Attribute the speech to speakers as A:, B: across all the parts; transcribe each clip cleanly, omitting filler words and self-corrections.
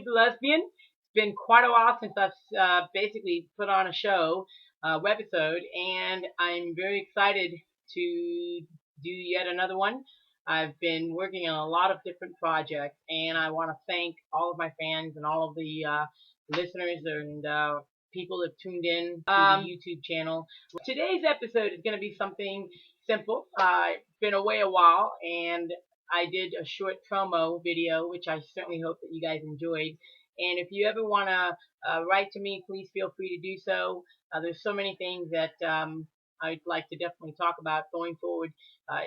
A: the Lesbian. It's been quite a while since I've basically put on a show, webisode, and I'm very excited to do yet another one. I've been working on a lot of different projects, and I want to thank all of my fans and all of the listeners and people that tuned in to the YouTube channel. Today's episode is going to be something simple. I've been away a while, and I did a short promo video, which I certainly hope that you guys enjoyed. And if you ever want to write to me, please feel free to do so. There's so many things that I'd like to definitely talk about going forward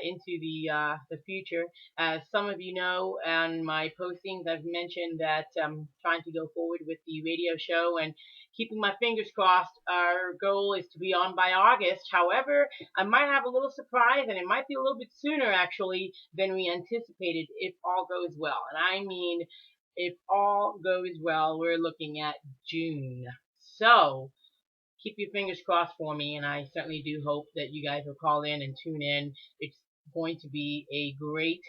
A: into the future. As some of you know, on my postings, I've mentioned that I'm trying to go forward with the radio show and keeping my fingers crossed. Our goal is to be on by August. However, I might have a little surprise, and it might be a little bit sooner actually than we anticipated if all goes well. And I mean, if all goes well, we're looking at June. So keep your fingers crossed for me, and I certainly do hope that you guys will call in and tune in. It's going to be a great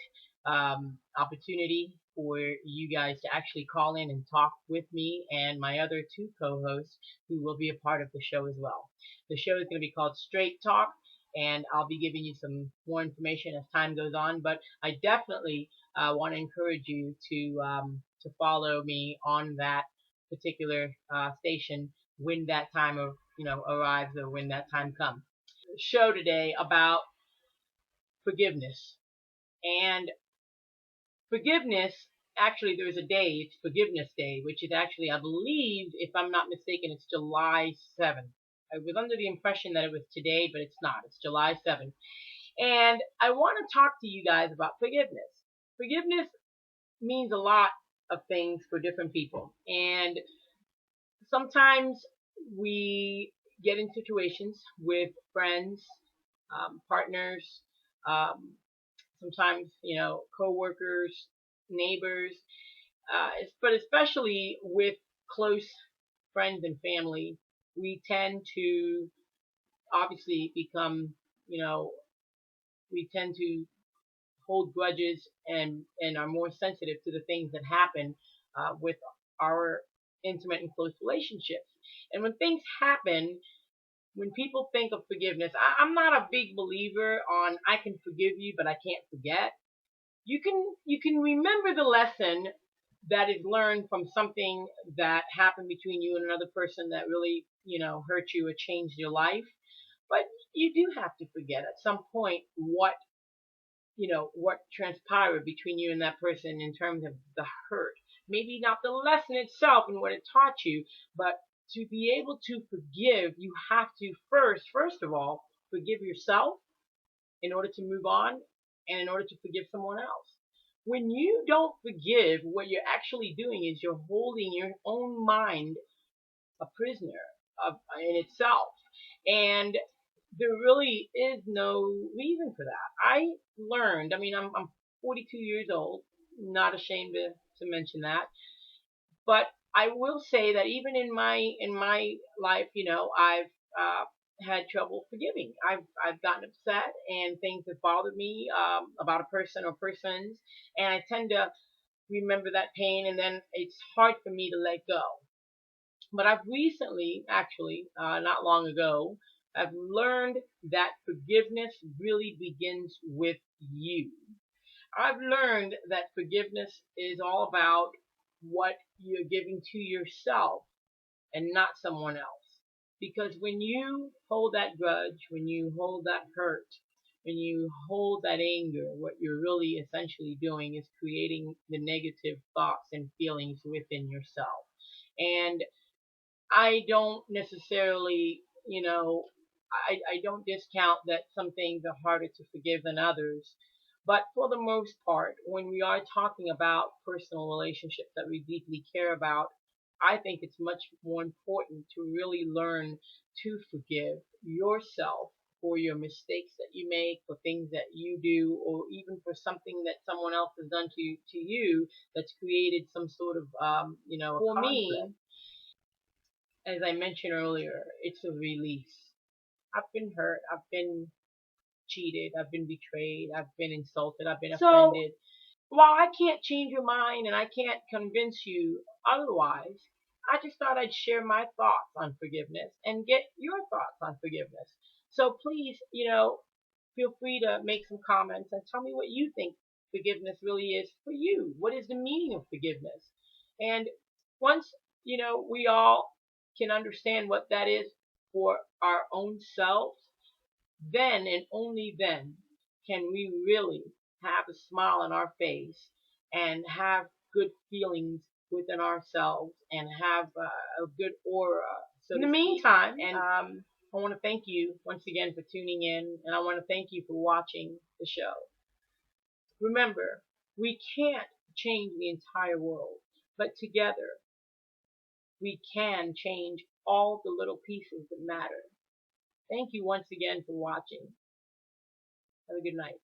A: opportunity for you guys to actually call in and talk with me and my other two co-hosts who will be a part of the show as well. The show is going to be called Straight Talk, and I'll be giving you some more information as time goes on, but I definitely want to encourage you to follow me on that particular station when that time arrives, or when that time comes. Show today about forgiveness. And forgiveness, actually there's a day, it's Forgiveness Day, which is actually, I believe, if I'm not mistaken, it's July 7th. I was under the impression that it was today, but it's not. It's July 7th. And I want to talk to you guys about forgiveness. Forgiveness means a lot of things for different people. And sometimes we get in situations with friends, partners, sometimes, co-workers, neighbors, but especially with close friends and family, we tend to obviously become, we tend to hold grudges and are more sensitive to the things that happen with our intimate and close relationships. And when things happen, when people think of forgiveness, I'm not a big believer on I can forgive you, but I can't forget. You can remember the lesson that is learned from something that happened between you and another person that really, hurt you or changed your life. But you do have to forget at some point what transpired between you and that person in terms of the hurt. Maybe not the lesson itself and what it taught you, but to be able to forgive, you have to first of all, forgive yourself in order to move on and in order to forgive someone else. When you don't forgive, what you're actually doing is you're holding your own mind a prisoner in itself. And there really is no reason for that. I learned, I'm 42 years old, not ashamed to mention that. But I will say that even in my life, I've had trouble forgiving. I've gotten upset, and things have bothered me about a person or persons, and I tend to remember that pain, and then it's hard for me to let go. But I've recently, actually, not long ago, I've learned that forgiveness really begins with you. I've learned that forgiveness is all about what you're giving to yourself and not someone else. Because when you hold that grudge, when you hold that hurt, when you hold that anger, what you're really essentially doing is creating the negative thoughts and feelings within yourself. And I don't necessarily, I don't discount that some things are harder to forgive than others. But for the most part, when we are talking about personal relationships that we deeply care about, I think it's much more important to really learn to forgive yourself for your mistakes that you make, for things that you do, or even for something that someone else has done to you that's created some sort of, for me, as I mentioned earlier, it's a release. I've been hurt. I've been cheated. I've been betrayed. I've been insulted. I've been offended. while I can't change your mind and I can't convince you otherwise, I just thought I'd share my thoughts on forgiveness and get your thoughts on forgiveness. So please, feel free to make some comments and tell me what you think forgiveness really is for you. What is the meaning of forgiveness? And once, we all can understand what that is for our own selves, then and only then can we really have a smile on our face and have good feelings within ourselves and have a good aura. So in the meantime, and I want to thank you once again for tuning in, and I want to thank you for watching the show. Remember, we can't change the entire world, but together we can change all the little pieces that matter. Thank you once again for watching. Have a good night.